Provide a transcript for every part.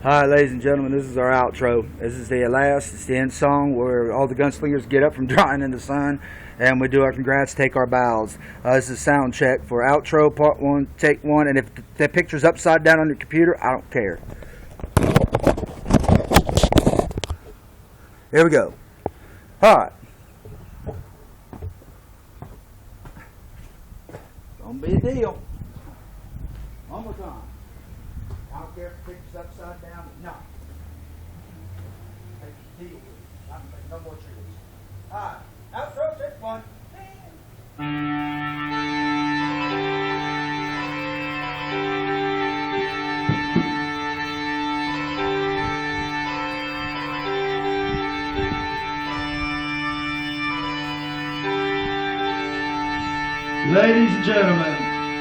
Hi, ladies and gentlemen, this is our outro. This is the last, it's the end song where all the gunslingers get up from drying in the sun and we do our congrats, take our bows. This is sound check for outro, part one, take one, and if the picture's upside down on your computer, I don't care. Here we go. Alright. Gonna be a deal. One more time. I don't care if the picture's upside down or not. Take the deal. I can take no more trees. Alright, outro, take one. Ladies and gentlemen,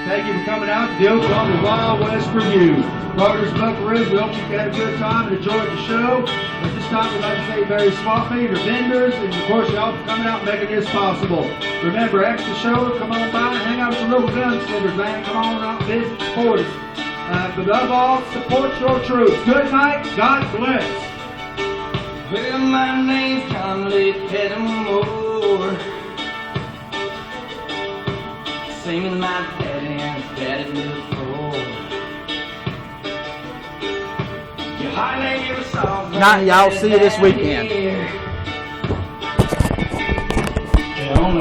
thank you for coming out to the Oklahoma Wild West Review. Carter's Buckaroos, we hope you had a good time and enjoyed the show. At this time, we'd like to thank Barry Swaffy, the vendors, and of course y'all for coming out and making this possible. Remember, after the show, come on by and hang out with some local gunslingers, man. Come on out and visit, support us. But above all, support your troops. Good night, God bless. Well, my name's Conley Pettimore. Seeming my daddy and daddy little floor. You hardly ever saw Night, y'all. See you this weekend.